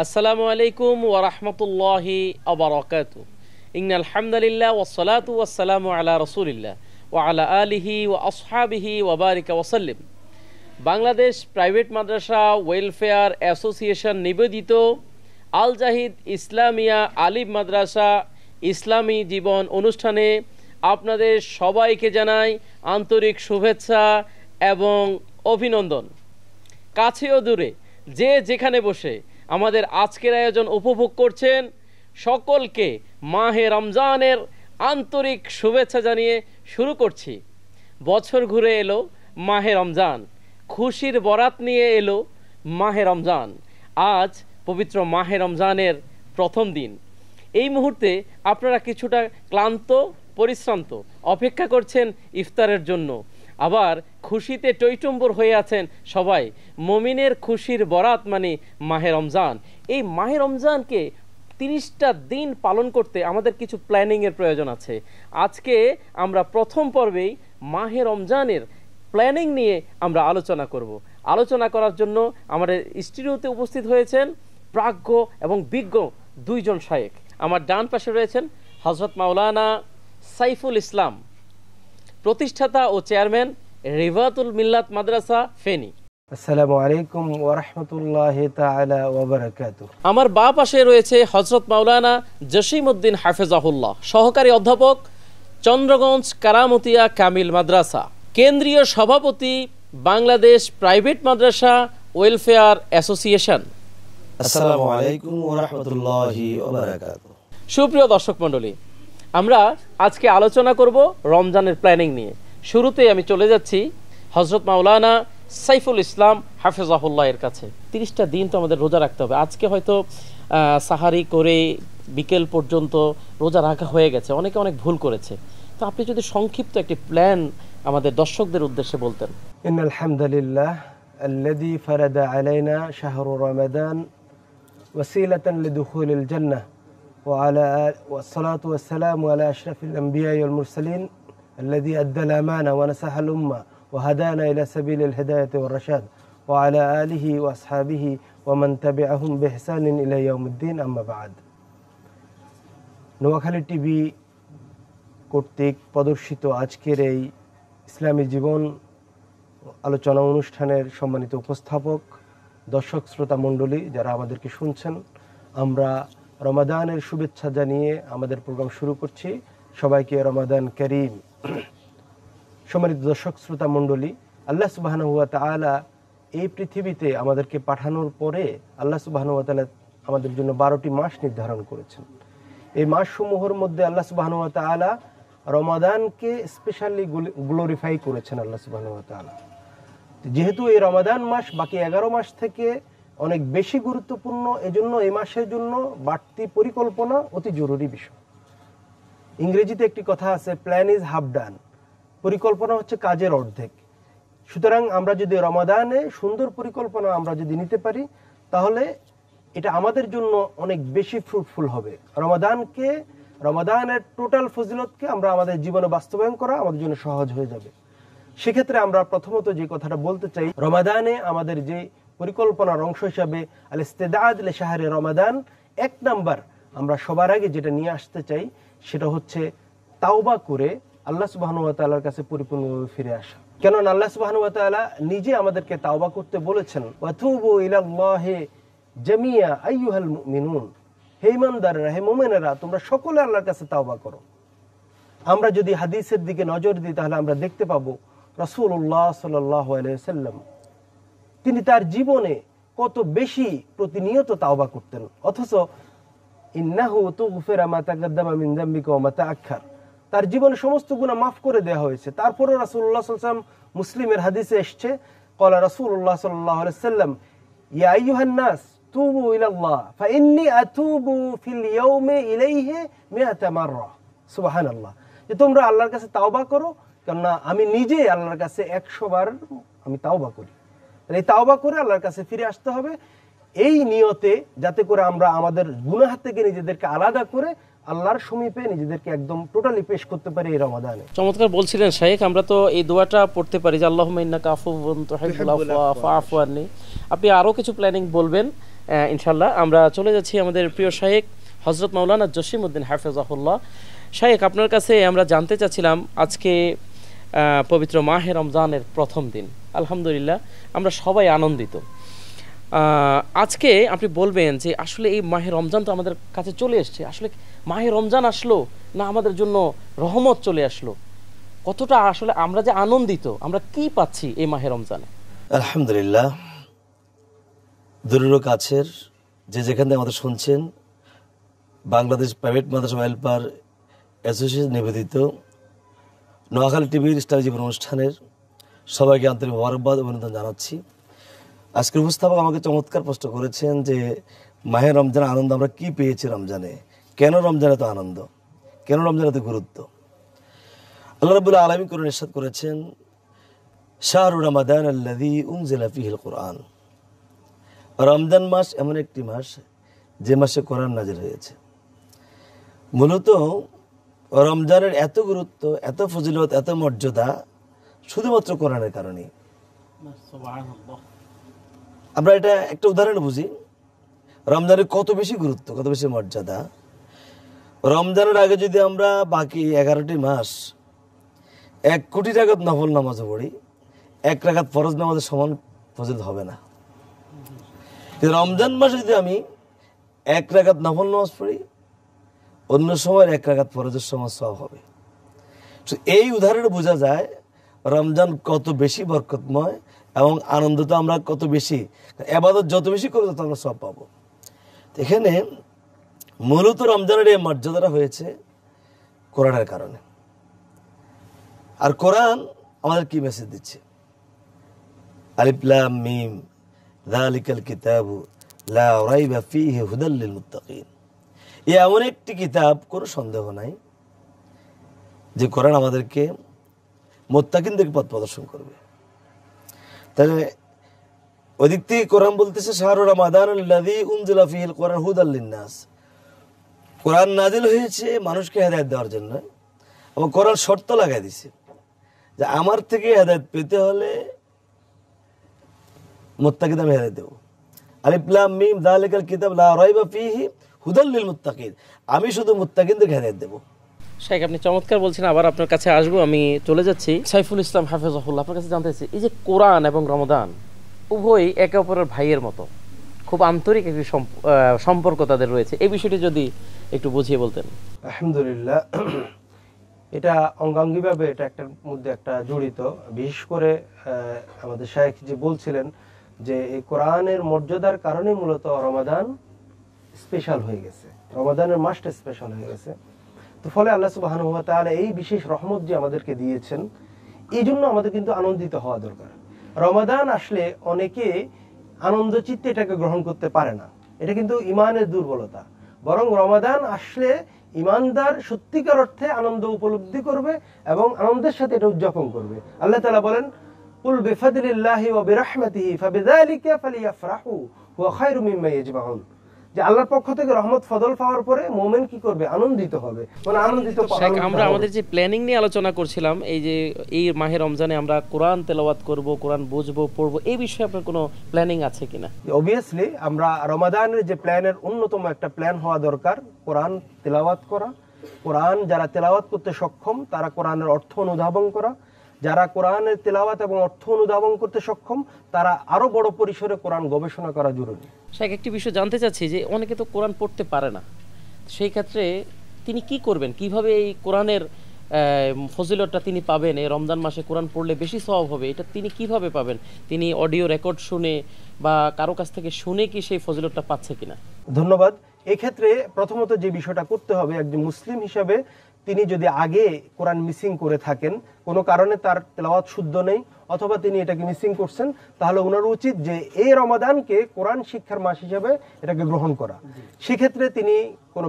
আসসালামু আলাইকুম ওয়া রাহমাতুল্লাহি ওয়া বারাকাতুহু। ইন্নাল হামদুলিল্লাহ ওয়াস সালাতু ওয়াস সালামু আলা রাসূলিল্লাহ ওয়া আলা আলিহি ওয়া আসহাবিহি ওয়া বারিকা ওয়া সাল্লিম। বাংলাদেশ প্রাইভেট মাদ্রাসা ওয়েলফেয়ার অ্যাসোসিয়েশন নিবেদিত আল জাহিদ ইসলামিয়া আলিম মাদ্রাসা ইসলামী জীবন অনুষ্ঠানে আপনাদের সবাইকে জানাই আন্তরিক শুভেচ্ছা এবং অভিনন্দন। কাছে ও দূরে যে যেখানে বসে আমাদের আজকের আয়োজন উপভোগ করছেন সকলকে মাহে রমজানের আন্তরিক শুভেচ্ছা জানিয়ে শুরু করছি। বছর ঘুরে এলো মাহে রমজান, খুশির বরাত নিয়ে এলো মাহে রমজান। আজ পবিত্র মাহে রমজানের প্রথম দিন। এই মুহূর্তে আপনারা কিছুটা ক্লান্ত পরিশ্রান্ত অপেক্ষা করছেন ইফতারের জন্য, আবার খুশিতে টইটুম্বর হয়ে আছেন সবাই। মুমিনের খুশির বরাত মানে মাহে রমজান। এই মাহে রমজানকে 30টা দিন পালন করতে আমাদের কিছু প্ল্যানিংয়ের প্রয়োজন আছে। আজকে আমরা প্রথম পর্বেই মাহে রমজানের প্ল্যানিং নিয়ে আমরা আলোচনা করব। আলোচনা করার জন্য আমাদের স্টুডিওতে উপস্থিত হয়েছেন প্রাজ্ঞ এবং বিজ্ঞ দুইজন শায়েখ। আমার ডান পাশে রয়েছেন হযরত মাওলানা সাইফুল ইসলাম, প্রতিষ্ঠাতা ও চেয়ারম্যান রিভাতুল মিল্লাত মাদ্রাসা ফেনী। আসসালামু আলাইকুম ওয়া রাহমাতুল্লাহি তাআলা ওয়া বারাকাতুহু। আমার বাঁ পাশে রয়েছে হযরত মাওলানা জসিমউদ্দিন হাফেজাহুল্লাহ, সহকারী অধ্যাপক, চন্দ্রগঞ্জ কারামতিয়া কামিল মাদ্রাসা, কেন্দ্রীয় সভাপতি বাংলাদেশ প্রাইভেট মাদ্রাসা ওয়েলফেয়ার অ্যাসোসিয়েশন। আসসালামু আলাইকুম ওয়া রাহমাতুল্লাহি ওয়া বারাকাতুহু। সুপ্রিয় দর্শক মণ্ডলী, আমরা আজকে আলোচনা করব রমজানের প্ল্যানিং নিয়ে। শুরুতে আমি চলে যাচ্ছি হযরত মাওলানা সাইফুল ইসলাম হাফেজাহুল্লাহ এর কাছে। 30টা দিন তো আমাদের রোজা রাখতে হবে। আজকে হয়তো সাহারি করে বিকেল পর্যন্ত রোজা রাখা হয়ে গেছে, অনেকে অনেক ভুল করেছে। তো আপনি যদি সংক্ষিপ্ত একটি প্ল্যান আমাদের দর্শকদের উদ্দেশ্যে বলতেন। ইন্নাল হামদুলিল্লাহ আল্লাযী ফারাদা আলাইনা শাহরু রমাদান ওয়াসিলাতান লিদুখুলিল জান্নাহ ওয়া আলা ওয়াসসালাতু ওয়াসসালামু আলা আশরাফিল আমবিয়া ওয়াল মুরসালিন আল্লাযী আদ্দাল আমানা ওয়া নাসাহাল উম্মাহ وهدانا إلى سبيل الهداية والرشاد وعلى آله وأصحابه ومن تبعهم بإحسان إلى يوم الدين أما بعد। নোয়াখালী টিভি কর্তৃক প্রদর্শিত আজকের এই ইসলামী জীবন আলোচনা অনুষ্ঠানের সম্মানিত উপস্থাপক, দর্শক শ্রোতা মণ্ডলী যারা আমাদেরকে শুনছেন, আমরা রমাদানের শুভেচ্ছা জানিয়ে আমাদের প্রোগ্রাম শুরু করছি। সবাইকে রমাদান করিম। সম্মানিত দর্শক শ্রোতা মণ্ডলী, আল্লাহ সুবহানাহু ওয়া তাআলা এই পৃথিবীতে আমাদেরকে পাঠানোর পরে আল্লাহ সুবহানাহু ওয়া তাআলা আমাদের জন্য 12টি মাস নির্ধারণ করেছেন। এই মাসসমূহের মধ্যে আল্লাহ সুবহানাহু ওয়া তাআলা রমাদানকে স্পেশালি গ্লোরিফাই করেছেন আল্লাহ সুবহানাহু ওয়া তাআলা। যেহেতু এই রমাদান মাস বাকি 11 মাস থেকে অনেক বেশি গুরুত্বপূর্ণ, এজন্য এই মাসের জন্য বাড়তি পরিকল্পনা অতি জরুরি বিষয়। ইংরেজিতে একটি কথা আছে, প্ল্যান ইজ হাফ ডান। পরিকল্পনা হচ্ছে কাজের অর্ধেক। সুতরাং আমরা যদি রমাদানে সুন্দর পরিকল্পনা আমরা যদি নিতে পারি, তাহলে এটা আমাদের জন্য অনেক বেশি ফ্রুটফুল হবে। রমাদানের টোটাল ফজিলতকে আমরা আমাদের জীবনে বাস্তবায়ন করা আমাদের জন্য সহজ হয়ে যাবে। সেক্ষেত্রে আমরা প্রথমত যে কথাটা বলতে চাই, রমাদানে আমাদের যে পরিকল্পনার অংশ হিসাবে আল ইস্তিদাদ লি শাহরি রমাদান, 1 নাম্বার আমরা সবার আগে যেটা নিয়ে আসতে চাই সেটা হচ্ছে তাওবা করে আল্লাহ সুবহানাহু ওয়া তাআলার কাছে পরিপূর্ণভাবে ফিরে আসা। কেননা আল্লাহ সুবহানাহু ওয়া তাআলা নিজে আমাদেরকে তাওবা করতে বলেছেন, ওয়াতুবু ইলাল্লাহি জামিয়া আইয়ুহাল মুমিনুন, হে ঈমানদাররা, হে মুমিনেরা, তোমরা সকলে আল্লাহর কাছে তাওবা করো। আমরা যদি হাদিসের দিকে নজর দিই তাহলে আমরা দেখতে পাবো রাসূলুল্লাহ সাল্লাল্লাহু আলাইহি ওয়াসাল্লাম তিনি তার জীবনে কত বেশি প্রতিনিয়ত তাওবা করতেন। অথচ ইন্নাহু তুগফিরা মা তাকাদ্দামা মিন যামবিকা ওয়া মা তাআখার, তার জীবনে সমস্ত গুনাহ মাফ করে দেওয়া হয়েছে। তারপরে রাসূলুল্লাহ সাল্লাল্লাহু আলাইহি ওয়াসাল্লাম, মুসলিমের হাদিসে এসেছে, ক্বালা রাসূলুল্লাহ সাল্লাল্লাহু আলাইহি ওয়াসাল্লাম ইয়া আইয়ুহান নাস তুবু ইলাল্লাহ ফাইন্নী আতুবু ফিল ইয়াউমি ইলাইহি মিআতা মাররা। সুবহানাল্লাহ, যে তোমরা আল্লাহর কাছে তাওবা করো, কেননা আমি নিজে আল্লাহর কাছে 100 বার আমি তাওবা করি। এই তাওবা করে আল্লাহর কাছে ফিরে আসতে হবে, এই নিয়তে, যাতে করে আমরা আমাদের গুনাহ থেকে নিজেদেরকে আলাদা করে আল্লাহর সমীপে নিজেদেরকে একদম টোটালি পেশ করতে পারি এই রমাদানে। চমৎকার বলছিলেন শাইখ। আমরা তো এই দোয়াটা পড়তে পারি যে আল্লাহুম্মা ইন্নাকা আফুউন তুহিব্বুল আফওয়া ফাআফু আন্নি। আপনি আরো কিছু প্ল্যানিং বলবেন ইনশাল্লাহ আমরা চলে যাচ্ছি আমাদের প্রিয় শায়েখ হযরত মাওলানা জসিমউদ্দিন হাফেজাহুল্লাহ। শায়েখ, আপনার কাছে আমরা জানতে চাচ্ছিলাম, আজকে পবিত্র মাহে রমজানের প্রথম দিন, আলহামদুলিল্লাহ আমরা সবাই আনন্দিত। আজকে আপনি বলবেন যে আসলে এই মাহে রমজান তো আমাদের কাছে চলে এসছে, আসলে মাহে রমজান আসলো না আমাদের জন্য রহমত চলে আসলো, কতটা আসলে আমরা যে আনন্দিত, আমরা কি পাচ্ছি এই মাহে রমজানে? আলহামদুলিল্লাহ, দূরের কাছের যে যেখান থেকে আমাদের শুনছেন, বাংলাদেশ প্রাইভেট মাদ্রাসা হেল্পার অ্যাসোসিয়েশন নিবেদিত নোয়াখালী টিভির স্টার জীবন অনুষ্ঠানের সবাইকে আন্তরিক মোবারকবাদ অভিনন্দন জানাচ্ছি। আজকের উপস্থাপক আমাকে চমৎকার প্রশ্ন করেছেন যে মাহে রমজান আনন্দ আমরা কি পেয়েছি রমজানে, কেন রমজানে তো আনন্দ, কেন রমজানে তো গুরুত্ব। আল্লাহ রাব্বুল আলামিন কোরআনে ইরশাদ করেছেন, শাহরু রমাদান আল্লাযী উনজিলা ফীহিল কুরআন। রমজান মাস এমন একটি মাস যে মাসে কোরআন নাজিল হয়েছে। মূলত রমজানের এত গুরুত্ব, এত ফজিলত, এত মর্যাদা শুধুমাত্র কোরআনের কারণে। আমরা এটা একটা উদাহরণ বুঝি, রমজানের কত বেশি গুরুত্ব, কত বেশি মর্যাদা। রমজানের আগে যদি আমরা বাকি 11টি মাস 1 কোটি রাকাত নফল নামাজও পড়ি, 1 রাকাত ফরজ নামাজের সমান ফজিলত হবে না। রমজান মাসে যদি আমি 1 রাকাত নফল নামাজ পড়ি, অন্য সময় 1 রাকাত ফরজের সমান সওয়াব হবে। এই উদাহরণে বোঝা যায় রমজান কত বেশি বরকতময় এবং আনন্দ তো আমরা কত বেশি, ইবাদত যত বেশি করব তত আমরা সওয়াব পাবো। এখানে মূলত রমজানের এই মর্যাদাটা হয়েছে কোরআনের কারণে। আর কোরআন আমাদের কি মেসেজ দিচ্ছে? আলিফ লাম মিম যালিকাল কিতাবু লা রাইবা ফীহি হুদাল লিল মুত্তাকিন। এই এমন একটি কিতাব, কোনো সন্দেহ নাই যে কোরআন আমাদেরকে মুত্তাকিনদের পথ প্রদর্শন করবে। তাহলে ওদিক থেকে কোরআন বলতেছে শাহরু রমাদান আল্লাযী উনজিলা ফীহিল কুরআন হুদাল লিন-নাস। কোরআন নাজিল হয়েছে মানুষকে হেদায়েত দেওয়ার জন্য, এবং কোরআন শর্ত লাগাই দিছে যে আমার থেকে হেদায়েত পেতে হলে মুত্তাকিদের আমি হেদায়েত দেব। আলিফ লাম মিম যালিকাল কিতাব লা রাইবা ফীহি হুদাল লিল মুত্তাকিন, আমি শুধু মুত্তাকিনদের হেদায়েত দেব। শাইখ, আপনি চমৎকার বলছেন, আবার আপনার কাছে আসবো। আমি চলে যাচ্ছি সাইফুল ইসলাম হাফেজাহুল্লাহ, আপনার কাছে জানতে চাচ্ছি, এই যে কোরআন এবং রমাদান উভয়ই একে অপরের ভাইয়ের মতো, খুব আন্তরিক একটি সম্পর্ক তাদের রয়েছে, এই বিষয়টি যদি একটু বুঝিয়ে বলতেন। আলহামদুলিল্লাহ, এটা অঙ্গাঙ্গিভাবে এটা একটার মধ্যে একটা জড়িত। বিশেষ করে আমাদের শাইখ যে বলছিলেন যে এই কোরআনের মর্যাদার কারণে মূলত রমাদান স্পেশাল হয়ে গেছে, রমাদানের মাসটা স্পেশাল হয়ে গেছে। তো ফলে আল্লাহ সুবহানাহু ওয়া তাআলা এই বিশেষ রহমত যে আমাদেরকে দিয়েছেন, এই জন্য আমাদের কিন্তু আনন্দিত হওয়া দরকার। রমাদান আসলে অনেকে আনন্দ চিত্তে এটাকে গ্রহণ করতে পারে না, এটা কিন্তু ইমানের দুর্বলতা। বরং রমাদান আসলে ইমানদার সত্যিকার অর্থে আনন্দ উপলব্ধি করবে এবং আনন্দের সাথে এটা উদযাপন করবে। আল্লাহ তাআলা বলেন, কুল বিফাদলিল্লাহি ওয়া বিরাহমাতিহি ফাবিযালিকা ফালিয়াফরাহু হুয়া খায়রুম মিম্মা ইয়াজমাউন। যে আল্লাহর পক্ষ থেকে রহমত ফজল পাওয়ার পরে মুমিন কি করবে? আনন্দিত হবে, মানে আনন্দিত। আমরা আমাদের যে প্ল্যানিং নিয়ে আলোচনা করছিলাম, এই যে এই মাহে রমজানে আমরা কোরআন তেলাওয়াত করব, কোরআন বুঝবো, পড়বো, এই বিষয়ে আপনার কোনো প্ল্যানিং আছে কিনা? অবভিয়াসলি আমরা রমাদানের যে প্ল্যানের অন্যতম একটা প্ল্যান হওয়া দরকার কোরআন তেলাওয়াত করা। কোরআন যারা তেলাওয়াত করতে সক্ষম তারা কোরআনের অর্থ অনুধাবন করা, যারা কোরআনের তেলাওয়াত এবং অর্থ অনুধাবন করতে সক্ষম তারা আরো বড় পরিসরে কোরআন গবেষণা করা জরুরি। শাইখ, একটি বিষয় জানতে চাচ্ছি যে অনেকে তো কোরআন পড়তে পারে না, সেই ক্ষেত্রে তিনি কি করবেন, কিভাবে এই কোরআনের ফজিলতটা তিনি পাবেন? এই রমজান মাসে কোরআন পড়লে বেশি সওয়াব হবে, এটা তিনি কিভাবে পাবেন? তিনি অডিও রেকর্ড শুনে বা কারো কাছ থেকে শুনে কি সেই ফজিলতটা পাচ্ছে কিনা? ধন্যবাদ। এই ক্ষেত্রে প্রথমত যে বিষয়টা করতে হবে, একজন মুসলিম হিসাবে তিনি যদি আগে কোরআন মিসিং করে থাকেন, কোনো কারণে তার তেলাওয়াত শুদ্ধ নেই অথবা তিনি এটাকে মিসিং করছেন, তাহলে ওনার উচিত যে এই রমাদানকে কোরআন শিক্ষার মাস হিসেবে এটাকে গ্রহণ করা। সেক্ষেত্রে তিনি কোনো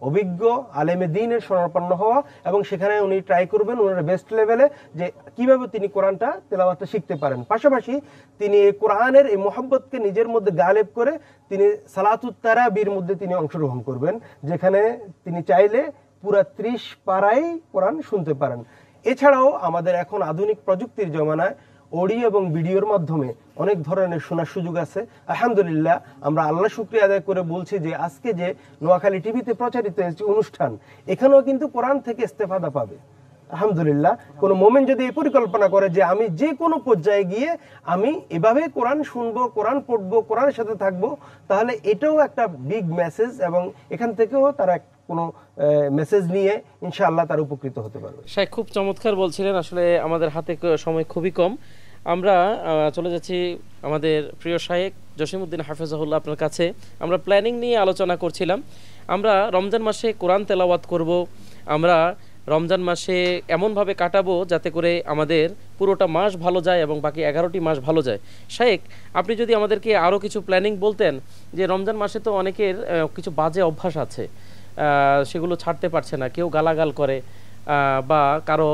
অভিজ্ঞ আলেমে দ্বীনের শরণাপন্ন হওয়া এবং সেখানে উনি ট্রাই করবেন ওনার বেস্ট লেভেলে যে কিভাবে তিনি কোরআনটা তেলাওয়াতটা শিখতে পারেন। পাশাপাশি তিনি এই কোরআনের এই মোহাব্বতকে নিজের মধ্যে গালেব করে তিনি সালাতুত তারাবির মধ্যে তিনি অংশগ্রহণ করবেন, যেখানে তিনি চাইলে পুরা 30 পারাই কোরআন শুনতে পারেন। এছাড়াও আমাদের এখন আধুনিক প্রযুক্তির জমানায় অডিও এবং ভিডিওর মাধ্যমে অনেক ধরনের শোনার সুযোগ আছে। আলহামদুলিল্লাহ, আমরা আল্লাহ শুকরিয়া আদায় করে বলছি যে আজকে যে নোয়াখালী টিভিতে প্রচারিত অনুষ্ঠান, এখানেও কিন্তু কোরআন থেকে ইস্তেফাদা পাবে। আলহামদুলিল্লাহ, কোন মোমেন্ট যদি এই পরিকল্পনা করে যে আমি যে কোনো পর্যায়ে গিয়ে আমি এভাবে কোরআন শুনবো, কোরআন পড়বো, কোরআনের সাথে থাকবো, তাহলে এটাও একটা বিগ মেসেজ এবং এখান থেকেও তারা কোনো মেসেজ নিয়ে ইনশাআল্লাহ তারা উপকৃত হতে পারবে। শাইখ খুব চমৎকার বলছিলেন। আসলে আমাদের হাতে সময় খুবই কম, আমরা চলে যাচ্ছি আমাদের প্রিয় শাইখ জসিমউদ্দিন হাফেজাহুল্লাহ আপনার কাছে। আমরা প্ল্যানিং নিয়ে আলোচনা করছিলাম। আমরা রমজান মাসে কোরআন তেলাওয়াত করব, আমরা রমজান মাসে এমনভাবে কাটাবো যাতে করে আমাদের পুরোটা মাস ভালো যায় এবং বাকি 11টি মাস ভালো যায়। শাইখ, আপনি যদি আমাদেরকে আরও কিছু প্ল্যানিং বলতেন, যে রমজান মাসে তো অনেকের কিছু বাজে অভ্যাস আছে, সেগুলো ছাড়তে পারছে না, কেউ গালাগাল করে বা কারো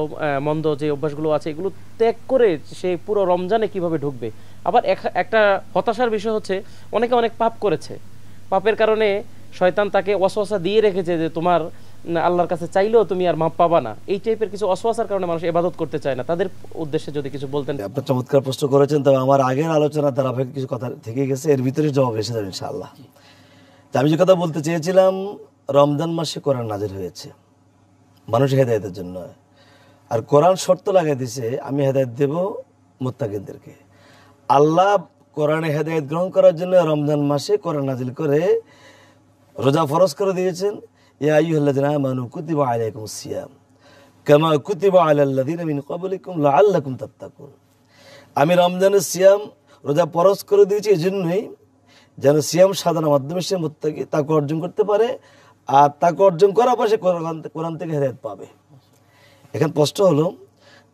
মন্দ যে অভ্যাসগুলো আছে এগুলো ত্যাগ করে সে পুরো রমজানে কিভাবে ঢুকবে। আবার একটা হতাশার বিষয় হচ্ছে অনেকে অনেক পাপ করেছে, পাপের কারণে শয়তান তাকে ওয়াসওয়াসা দিয়ে রেখেছে যে তোমার আল্লাহর কাছে চাইলেও তুমি আর মাপ পাবা না। এই টাইপের কিছু ওয়াসওয়াসার কারণে মানুষ ইবাদত করতে চায় না, তাদের উদ্দেশ্যে যদি কিছু বলতেন। আপনি চমৎকার প্রশ্ন করেছেন, তবে আমার আগের আলোচনা ধারাবাহিক কিছু কথা থেকে গেছে, এর ভিতরে জবাব এসে যাবে ইনশাআল্লাহ। আমি যে কথা বলতে চেয়েছিলাম, রমজান মাসে কোরআন নাজিল হয়েছে মানুষ হেদায়েতের জন্য, আর কোরআন শর্ত লাগাই দিয়েছে আমি হেদায়েত দেব মুত্তাকিনদেরকে। আল্লাহ কোরআনে হেদায়েত গ্রহণ করার জন্য রমজান মাসে কোরআন নাজিল করে রোজা ফরজ করে দিয়েছেন। ইয়া আইয়ুহাল্লাযীনা আমানু কুতিবা আলাইকুমুস সিয়াম কামা কুতিবা আলাল্লাযীনা মিন ক্বাবলিকুম লাআল্লাকুম তাত্তাকুন। আমি রমজানের সিয়াম রোজা ফরজ করে দিয়েছি এজন্যই যেন সিয়াম সাধনার মাধ্যমে সে মুত্তাকি তাকওয়া অর্জন করতে পারে, আর তাকওয়া অর্জন করার পর সে কোরআন থেকে হেদায়েত পাবে। এখন প্রশ্ন হলো,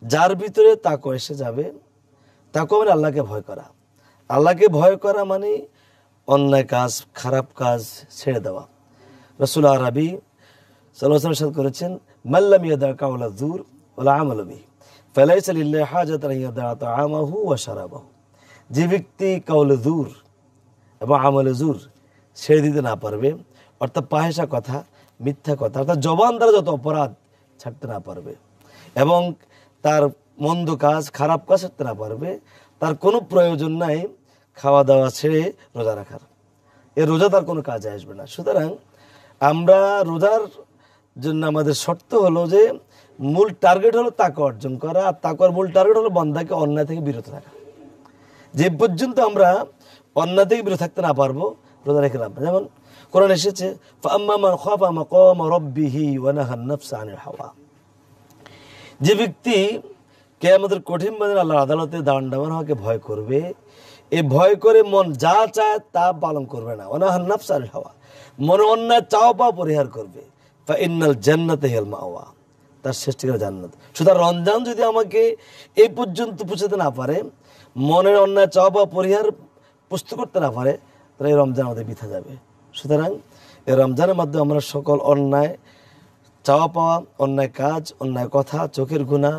যার ভিতরে তাকওয়া এসে যাবে, তাকওয়া মানে আল্লাহকে ভয় করা। আল্লাহকে ভয় করা মানে অন্যায় কাজ, খারাপ কাজ ছেড়ে দেওয়া। রাসূল আরবি সাল্লাল্লাহু আলাইহি ওয়াসাল্লাম করেছেন, মাল্লাম ইয়াদা কাওলা যুর ওয়ালা আমাল বিহি ফালাইসা লিল্লাহি হাজাতুন ইয়াদা তাআমাহু ওয়া শারাবাহু। যে ব্যক্তি কাওলে যুর এবং আমলে যুর ছেড়ে দিতে না পারবে, অর্থাৎ ফাহিশা কথা, মিথ্যা কথা, অর্থাৎ জবান দ্বারা যত অপরাধ ছাড়তে না পারবে এবং তার মন্দ কাজ, খারাপ কাজ ছাড়তে না পারবে, তার কোনো প্রয়োজন নাই খাওয়া দাওয়া ছেড়ে রোজা রাখার। এ রোজা তার কোনো কাজে আসবে না। সুতরাং আমরা রোজার জন্য আমাদের শর্ত হলো যে মূল টার্গেট হলো তাকওয়া অর্জন করা, আর তাকওয়ার মূল টার্গেট হলো বান্দাকে অন্যায় থেকে বিরত থাকা। যে পর্যন্ত আমরা অন্যায় থেকে বিরত থাকতে না পারবো, রোজা রেখে লাভ। যেমন কোরআন এসেছে, ফাআম্মা মান খাফা মাকাম রাব্বিহি ওয়া নাহান নাফসা আনিল হাওয়া। যে ব্যক্তি কিয়ামতের কঠিন দিনে আল্লাহর আদালতে দাঁড়ানো হওয়াকে ভয় করবে, এই ভয় করে মন যা চায় তা পালন করবে না, ওয়া নাহান নাফসা আনিল হাওয়া, মনে অন্যায় চাও পাও পরিহার করবে, ফা ইন্নাল জান্নাতা হিয়াল মাওয়া, তার সৃষ্টিকর জান্নাত। সুতরাং রমজান যদি আমাকে এই পর্যন্ত পৌঁছাতে না পারে, মনের অন্যায় চাও পাও পরিহার প্রস্তুত করতে না পারে, তাহলে এই রমজান আমাদের বৃথা যাবে। সুতরাং এই রমজানের মাধ্যমে আমরা সকল অন্যায় চাওয়া পাওয়া, অন্যায় কাজ, অন্যায় কথা, চোখের গুনাহ,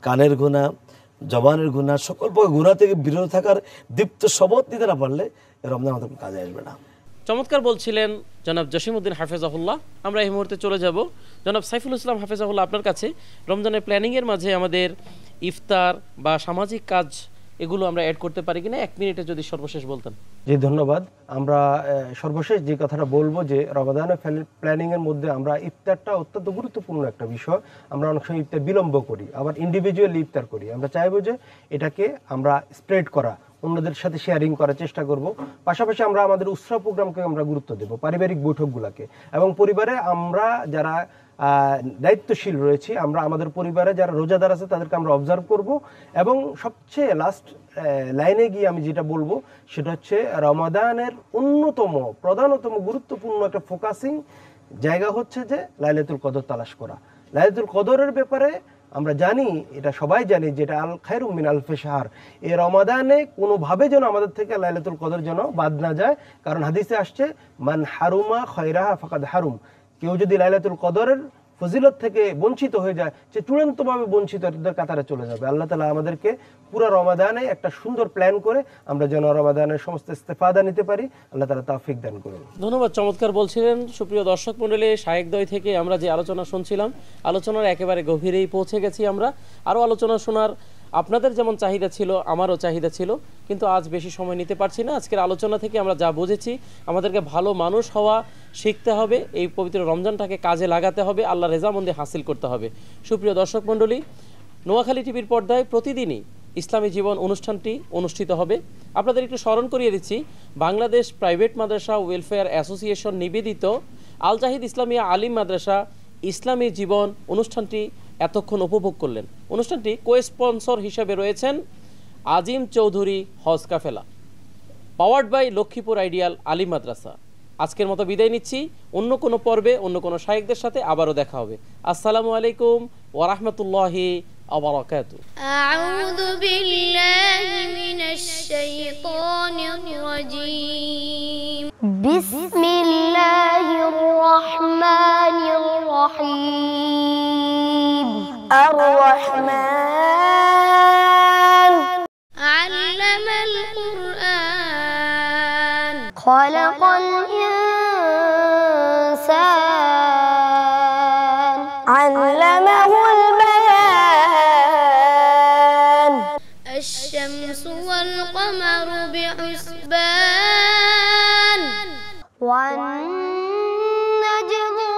কানের গুনাহ, জবানের গুনাহ, সকল প্রকার গুনাহ থেকে বিরত থাকার দীপ্ত শপথ নিতে না পারলে এই রমজান আমাদের কাজে আসবে না। চমৎকার বলছিলেন জনাব জসিমউদ্দিন হাফেজাহুল্লাহ। আমরা এই মুহূর্তে চলে যাব জনাব সাইফুল ইসলাম হাফেজাহুল্লাহ আপনার কাছে। রমজানের প্ল্যানিংয়ের মাঝে আমাদের ইফতার বা সামাজিক কাজ এগুলো আমরা অ্যাড করতে পারি কিনা, 1 মিনিটে যদি সর্বশেষ বলতেন। জি, ধন্যবাদ। আমরা সর্বশেষ যে কথাটা বলবো যে রমাদানের প্ল্যানিং এর মধ্যে আমরা ইফতারটা অত্যন্ত গুরুত্বপূর্ণ একটা বিষয়। আমরা অনেক সময় ইফতার বিলম্ব করি, আবার ইন্ডিভিজুয়ালি ইফতার করি। আমরা চাইবো যে এটাকে আমরা স্প্রেড করা, অন্যদের সাথে শেয়ারিং করার চেষ্টা করব। পাশাপাশি আমরা আমাদের উৎসব প্রোগ্রামকে আমরা গুরুত্ব দেব, পারিবারিক বৈঠকগুলোকে, এবং পরিবারে আমরা যারা দায়িত্বশীল রয়েছি, আমরা আমাদের পরিবারে যারা রোজাদার আছে তাদেরকে আমরা অবজার্ভ করব। এবং সবচেয়ে লাস্ট লাইনে গিয়ে আমি যেটা বলবো সেটা হচ্ছে রমাদানের অন্যতম প্রধানতম গুরুত্বপূর্ণ একটা ফোকাসিং জায়গা হচ্ছে যে লাইলাতুল কদর তালাশ করা। লাইলাতুল কদরের ব্যাপারে আমরা জানি, এটা সবাই জানি, যেটা আল খায়রুম মিন আলফি শাহর। এই রমাদানে কোনোভাবে যেন আমাদের থেকে লাইলাতুল কদর যেন বাদ না যায়, কারণ হাদিসে আসছে মান হারুমা খয়রাহা ফাকাদ হারুম। কেউ যদি লাইলাতুল কদরের ফজিলত থেকে বঞ্চিত হয়ে যায়, সে চূড়ান্তভাবে বঞ্চিত কাতারে চলে যাবে। আল্লাহ তাআলা আমাদেরকে পুরো রমাদানে একটা সুন্দর প্ল্যান করে আমরা যেন রমাদানের সমস্ত ইস্তেফাদা নিতে পারি, আল্লাহ তাআলা তৌফিক দান করুন। ধন্যবাদ, চমৎকার বলছিলেন। সুপ্রিয় দর্শক মণ্ডলী, শায়েখদ্বয় থেকে আমরা যে আলোচনা শুনছিলাম, আলোচনার একেবারে গভীরেই পৌঁছে গেছি আমরা। আরও আলোচনা শোনার আপনাদের যেমন চাহিদা ছিল আমারও চাহিদা ছিল, কিন্তু আজ বেশি সময় নিতে পারছি না। আজকের আলোচনা থেকে আমরা যা বুঝেছি, আমাদেরকে ভালো মানুষ হওয়া শিখতে হবে, এই পবিত্র রমজানটাকে কাজে লাগাতে হবে, আল্লাহ রেজামন্দি হাসিল করতে হবে। সুপ্রিয় দর্শক মণ্ডলী, নোয়াখালী টিভির পর্দায় প্রতিদিনই ইসলামী জীবন অনুষ্ঠানটি অনুষ্ঠিত হবে। আপনাদের একটু স্মরণ করিয়ে দিচ্ছি, বাংলাদেশ প্রাইভেট মাদ্রাসা ওয়েলফেয়ার অ্যাসোসিয়েশন নিবেদিত আল জাহিদ ইসলামিয়া আলিম মাদ্রাসা ইসলামী জীবন অনুষ্ঠানটি এতক্ষণ উপভোগ করলেন। অনুষ্ঠানটি কো-স্পন্সর হিসেবে রয়েছেন আজিম চৌধুরী হজ কাফেলা, পাওয়ার্ড বাই লক্ষ্মীপুর আইডিয়াল আলিম মাদ্রাসা। আজকের মতো বিদায় নিচ্ছি, অন্য কোনো পর্বে অন্য কোনো শায়েখদের সাথে আবারও দেখা হবে। আসসালামু আলাইকুম ওয়া রাহমাতুল্লাহি ওয়া বারাকাতুহু। আউযু বিল্লাহি মিনাশ শাইতানির রাজীম। বিসমিল্লাহির রাহমানির রাহিম। আর-রাহমান আল্লামাল কুরআন খালাকাল ইনসান আল্লামাহুল বায়ান। আশ-শামসু ওয়াল কমারু বিহুসবান ওয়ান-নাজমু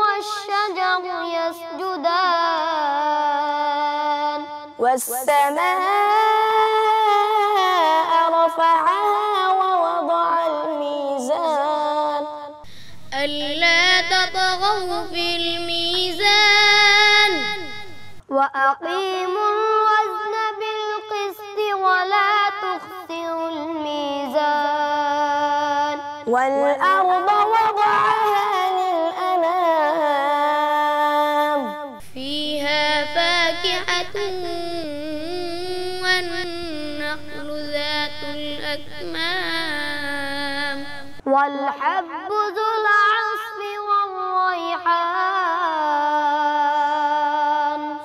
ওয়াশ-শাজারু ইয়াসজুদান ওয়াস-সামা'a রাফa'aha ওয়া ওয়াদা'al মিজান আল্লা তাতগাউ ফিল মিজান ওয়া আকিমুল ওয়াজনা বিল কিসতি ওয়া লা তুখসিরুল মিজান ওয়াল আরদা ওয়াদা'aha লিল আনাম ফিহা ফাকিহাতুন ওয়ান নাখলু যাতুল আকমাম ওয়াল হাব্বু যুল আসফি ওয়ার রায়হান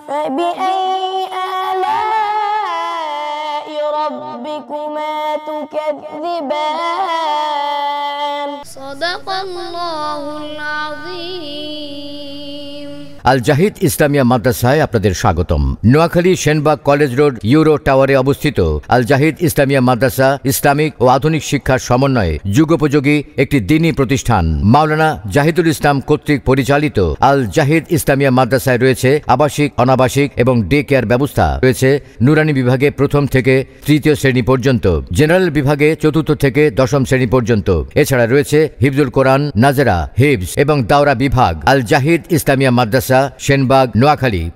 ফাবিআইয়ি আলা'i রাব্বিকুমা তুকাযযিবান সাদাকাল্লাহুল আযীম। আল জাহিদ ইসলামিয়া মাদ্রাসায় আপনাদের স্বাগতম। Noakhali Senbag college road Euro টাওয়ারে অবস্থিত আল জাহিদ ইসলামিয়া মাদ্রাসা ইসলামিক ও আধুনিক শিক্ষার সমন্বয়ে যুগোপযোগী একটি দ্বীনী প্রতিষ্ঠান। মাওলানা জাহিদুল ইসলাম কর্তৃক পরিচালিত আল জাহিদ ইসলামিয়া মাদ্রাসায় রয়েছে আবাসিক, অনাবাসিক এবং ডে কেয়ার ব্যবস্থা রয়েছে। নুরানি বিভাগে প্রথম থেকে তৃতীয় শ্রেণী পর্যন্ত, জেনারেল বিভাগে চতুর্থ থেকে দশম শ্রেণী পর্যন্ত। এছাড়া রয়েছে হিফজুল কোরআন, নাজরা, হিফজ এবং দাওরা বিভাগ। আল জাহিদ ইসলামিয়া মাদ্রাসা, সেনবাগ, নোয়াখালী।